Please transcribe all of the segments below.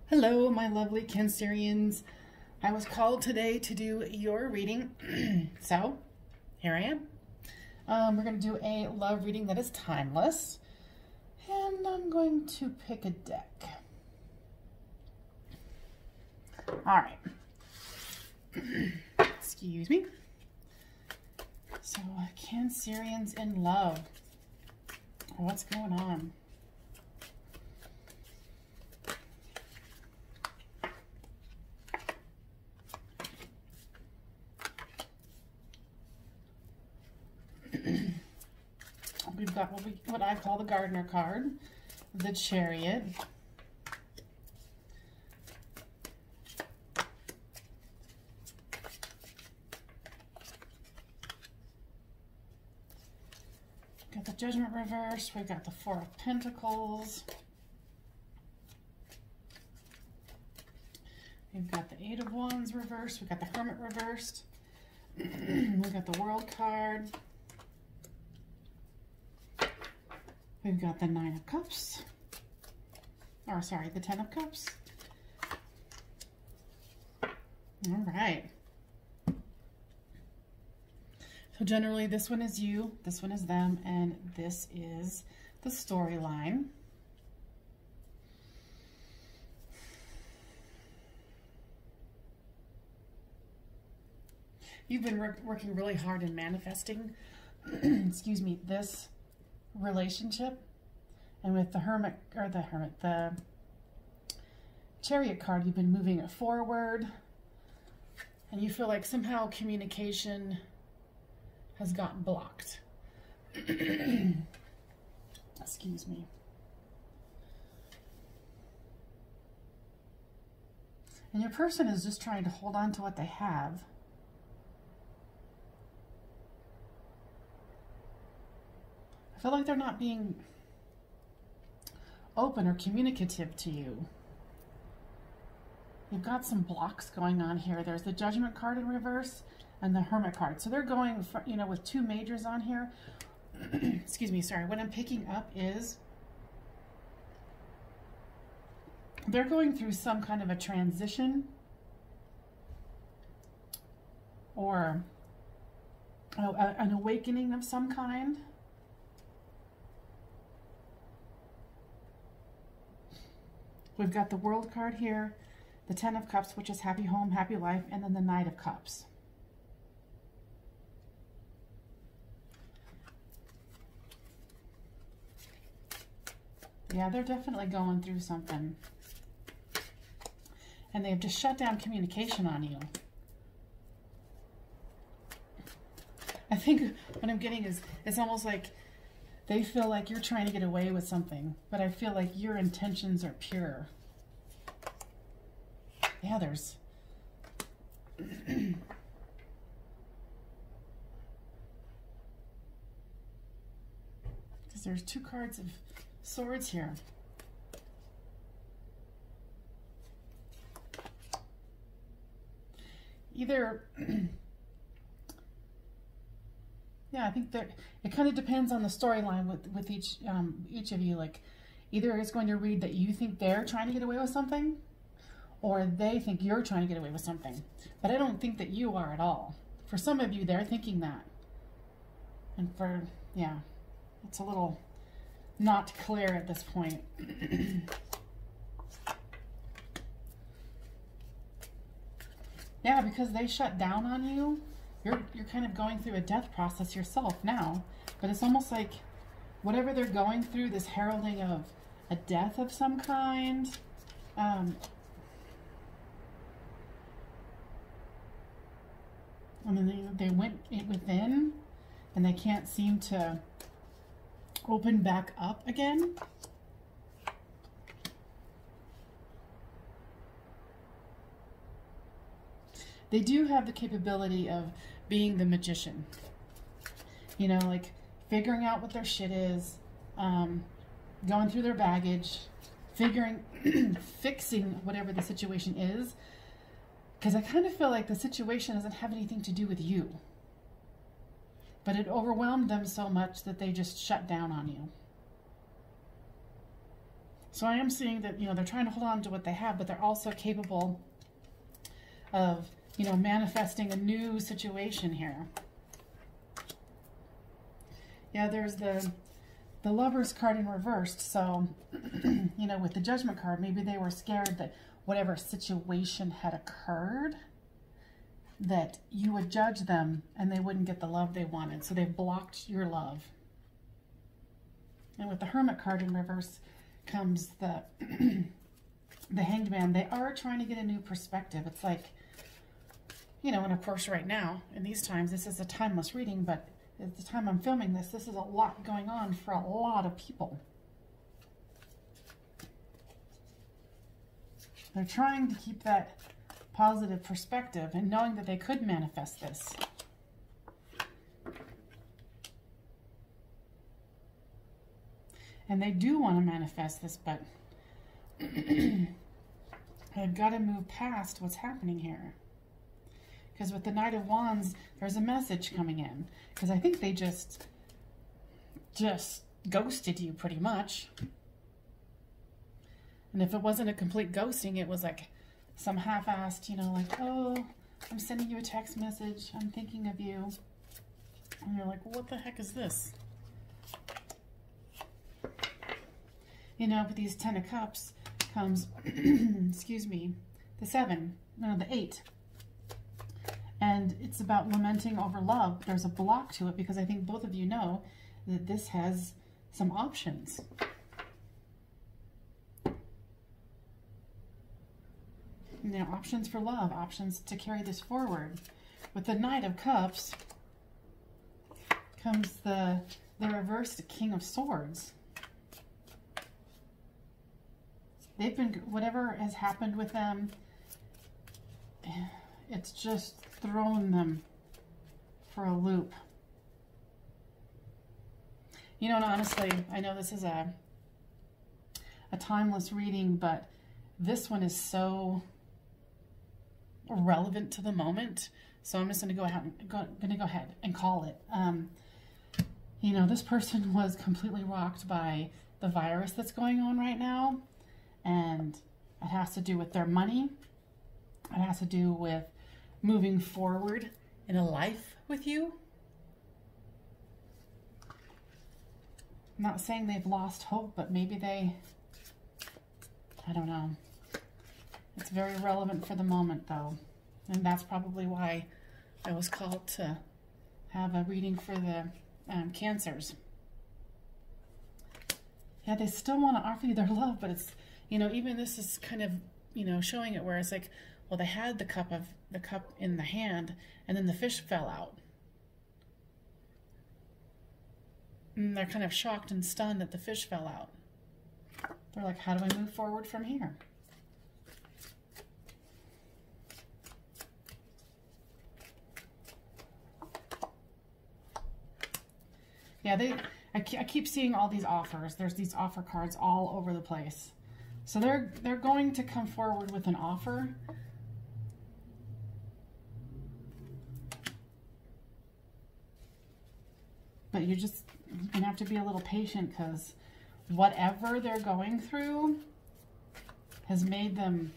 Hello, my lovely Cancerians. I was called today to do your reading, so here I am. We're going to do a love reading that is timeless, and I'm going to pick a deck. All right. Excuse me. So, Cancerians in love. What's going on? We've got what I call the gardener card, the Chariot, got the Judgment reverse, we've got the Four of Pentacles, we've got the Eight of Wands reversed, we've got the Hermit reversed, we've got the World card, we've got the Nine of Cups, or sorry, the Ten of Cups. All right. So generally this one is you, this one is them, and this is the storyline. You've been working really hard in manifesting, excuse me, this relationship, and with the the Chariot card, you've been moving it forward, and you feel like somehow communication has gotten blocked. Excuse me. And your person is just trying to hold on to what they have. I feel like they're not being open or communicative to you. You've got some blocks going on here. There's the Judgment card in reverse and the Hermit card. So they're going for, with two majors on here. Excuse me, sorry. What I'm picking up is they're going through some kind of a transition or an awakening of some kind. We've got the World card here, the Ten of Cups, which is happy home, happy life, and then the Knight of Cups. Yeah, they're definitely going through something. And they've just shut down communication on you. I think what I'm getting is it's almost like they feel like you're trying to get away with something, but I feel like your intentions are pure. Yeah, there's... because there's two cards of Swords here. Either... yeah, I think that it kind of depends on the storyline with each of you. Like, either it's going to read that you think they're trying to get away with something, or they think you're trying to get away with something. But I don't think that you are at all. For some of you, they're thinking that. And for, yeah, it's a little not clear at this point. Yeah, because they shut down on you. You're kind of going through a death process yourself now, but it's almost like whatever they're going through, this heralding of a death of some kind, and then they went within, and they can't seem to open back up again. They do have the capability of being the magician, like figuring out what their shit is, going through their baggage, fixing whatever the situation is, because I kind of feel like the situation doesn't have anything to do with you, but it overwhelmed them so much that they just shut down on you. So I am seeing that, you know, they're trying to hold on to what they have, but they're also capable of, you know, manifesting a new situation here. Yeah, there's the Lover's card in reversed. So, you know, with the Judgment card, maybe they were scared that whatever situation had occurred, that you would judge them and they wouldn't get the love they wanted. So they've blocked your love. And with the Hermit card in reverse comes the the Hanged Man. They are trying to get a new perspective. It's like, you know, and of course right now, in these times, this is a timeless reading, but at the time I'm filming this, this is a lot going on for a lot of people. They're trying to keep that positive perspective and knowing that they could manifest this. And they do want to manifest this, but they've got to move past what's happening here. Because with the Knight of Wands, there's a message coming in. Because I think they just ghosted you pretty much. And if it wasn't a complete ghosting, it was like some half-assed, you know, like, oh, I'm sending you a text message, I'm thinking of you. And you're like, well, what the heck is this? You know, with these 10 of Cups comes, excuse me, the 8. And it's about lamenting over love. There's a block to it because I think both of you know that this has some options. You know, options for love, options to carry this forward. With the Knight of Cups comes the reversed King of Swords. They've been, whatever has happened with them, it's just thrown them for a loop. You know, and honestly, I know this is a timeless reading, but this one is so relevant to the moment. So I'm just going to go ahead and call it. You know, this person was completely rocked by the virus that's going on right now. And it has to do with their money. It has to do with moving forward in a life with you. I'm not saying they've lost hope, but maybe they, I don't know. It's very relevant for the moment, though. And that's probably why I was called to have a reading for the Cancers. Yeah, they still want to offer you their love, but it's, you know, even this is kind of, you know, showing it where it's like, well, they had the cup in the hand, and then the fish fell out. And they're kind of shocked and stunned that the fish fell out. They're like, how do I move forward from here? Yeah, I keep seeing all these offers. There's these offer cards all over the place. So they're going to come forward with an offer. But you're gonna have to be a little patient, because whatever they're going through has made them,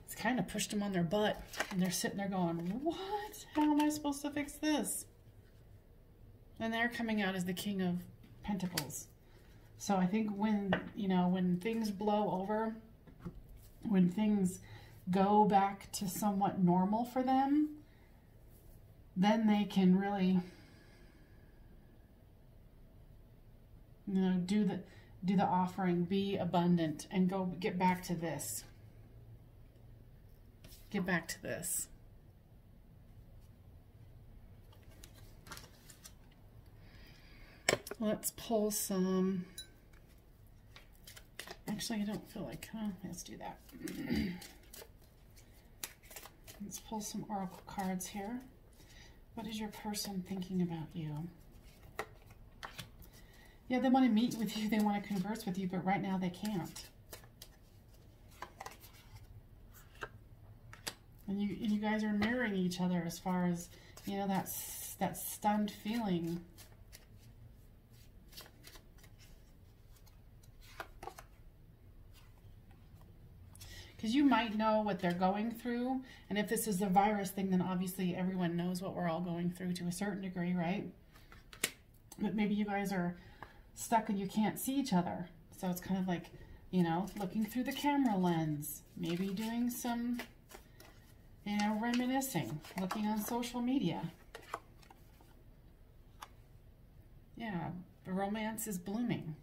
it's kind of pushed them on their butt, and they're sitting there going, what? How am I supposed to fix this? And they're coming out as the King of Pentacles. So I think when, you know, when things blow over, when things go back to somewhat normal for them, then they can really, you know, do the offering, be abundant, and go get back to this. Get back to this. Let's pull some. Actually, I don't feel like, let's do that. Let's pull some oracle cards here. What is your person thinking about you? Yeah, they want to meet with you, they want to converse with you, but right now they can't. And you guys are mirroring each other as far as, you know, that stunned feeling. because you might know what they're going through. And if this is a virus thing, then obviously everyone knows what we're all going through to a certain degree, right? But maybe you guys are stuck and you can't see each other. So it's kind of like, you know, looking through the camera lens, maybe doing some, you know, reminiscing, looking on social media. Yeah, the romance is blooming.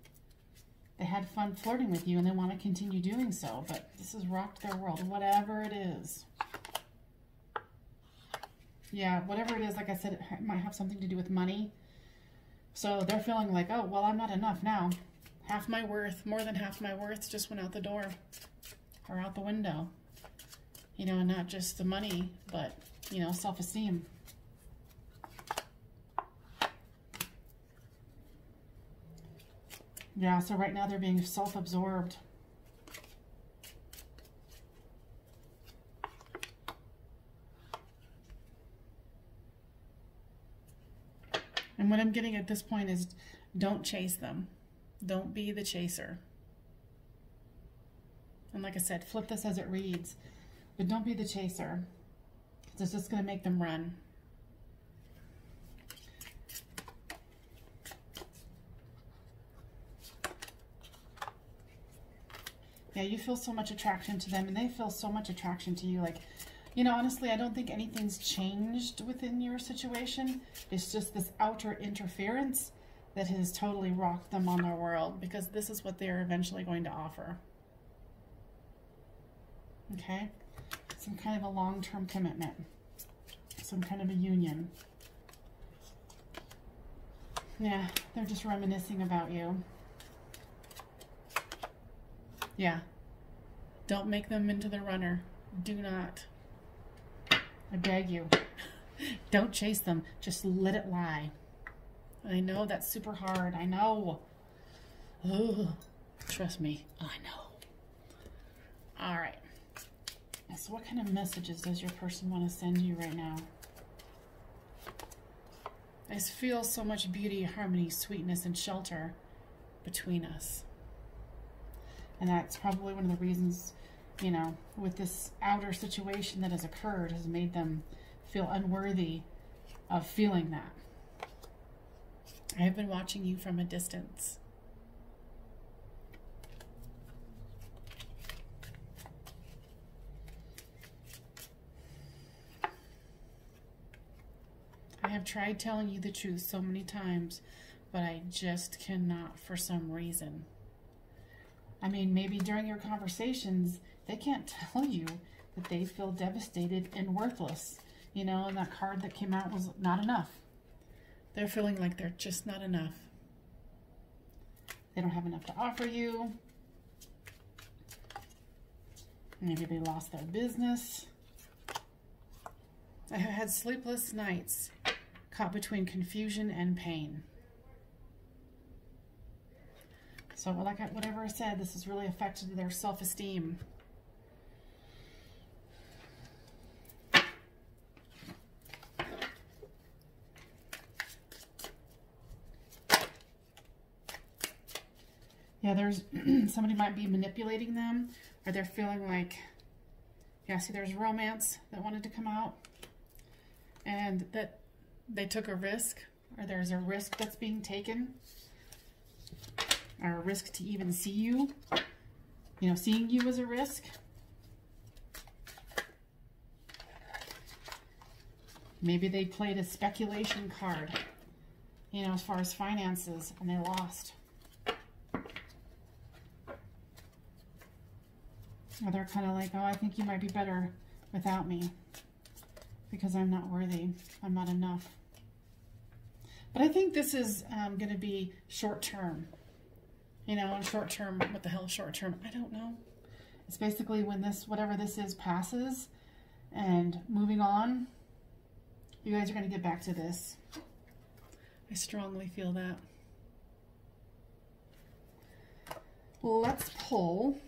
They had fun flirting with you and they want to continue doing so, but this has rocked their world, whatever it is. Yeah, whatever it is, like I said, it might have something to do with money. So they're feeling like, oh, well, I'm not enough now. Half my worth, more than half my worth just went out the door or out the window. You know, and not just the money, but, you know, self-esteem. Yeah, so right now they're being self-absorbed. And what I'm getting at this point is don't chase them. Don't be the chaser. And like I said, flip this as it reads. But don't be the chaser. It's just going to make them run. Yeah, you feel so much attraction to them and they feel so much attraction to you. Like, you know, honestly, I don't think anything's changed within your situation. It's just this outer interference that has totally rocked them on their world, because this is what they're eventually going to offer. Okay? Some kind of a long-term commitment. Some kind of a union. Yeah, they're just reminiscing about you. Yeah. Don't make them into the runner. Do not. I beg you. Don't chase them. Just let it lie. I know that's super hard. I know. Ugh. Trust me. I know. All right. So what kind of messages does your person want to send you right now? I feel so much beauty, harmony, sweetness, and shelter between us. And that's probably one of the reasons, you know, with this outer situation that has occurred, has made them feel unworthy of feeling that. I have been watching you from a distance. I have tried telling you the truth so many times, but I just cannot for some reason. I mean, maybe during your conversations, they can't tell you that they feel devastated and worthless. You know, and that card that came out was not enough. They're feeling like they're just not enough. They don't have enough to offer you. Maybe they lost their business. I have had sleepless nights caught between confusion and pain. So like whatever I said, this has really affected their self-esteem. Yeah, there's somebody might be manipulating them, or they're feeling like, yeah, see there's romance that wanted to come out, and that they took a risk, or there's a risk that's being taken, or a risk to even see you. You know, seeing you as a risk. Maybe they played a speculation card, you know, as far as finances, and they lost. Or they're kind of like, oh, I think you might be better without me because I'm not worthy. I'm not enough. But I think this is going to be short-term. You know, and short-term, what the hell is short-term? I don't know. It's basically when this, whatever this is, passes and moving on, you guys are going to get back to this. I strongly feel that. Let's pull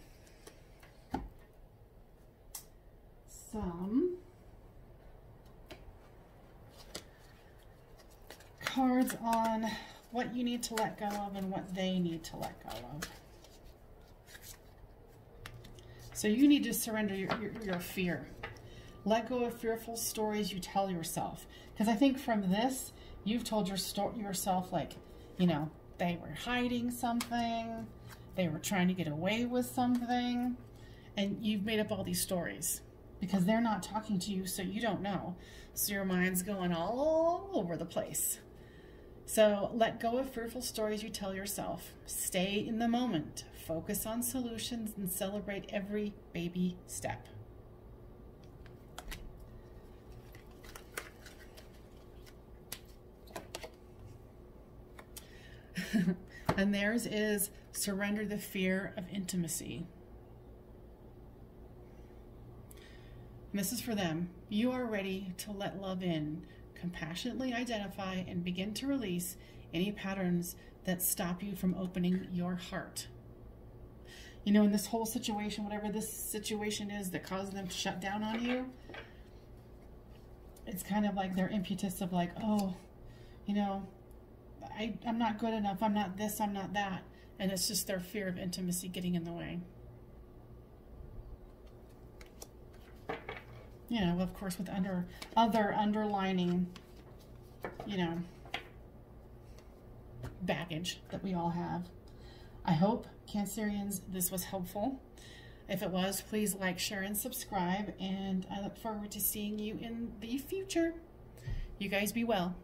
some cards on what you need to let go of and what they need to let go of. So you need to surrender your fear. Let go of fearful stories you tell yourself. Because I think from this, you've told yourself, like, you know, they were hiding something, they were trying to get away with something, and you've made up all these stories because they're not talking to you, so you don't know. So your mind's going all over the place. So let go of fearful stories you tell yourself. Stay in the moment. Focus on solutions and celebrate every baby step. And theirs is surrender the fear of intimacy. And this is for them. You are ready to let love in. Compassionately identify and begin to release any patterns that stop you from opening your heart. You know, in this whole situation, whatever this situation is that caused them to shut down on you, it's kind of like their impetus of like, oh, you know, I'm not good enough, I'm not this, I'm not that. And it's just their fear of intimacy getting in the way. You know, of course, with other underlining, you know, baggage that we all have. I hope, Cancerians, this was helpful. If it was, please like, share, and subscribe. And I look forward to seeing you in the future. You guys be well.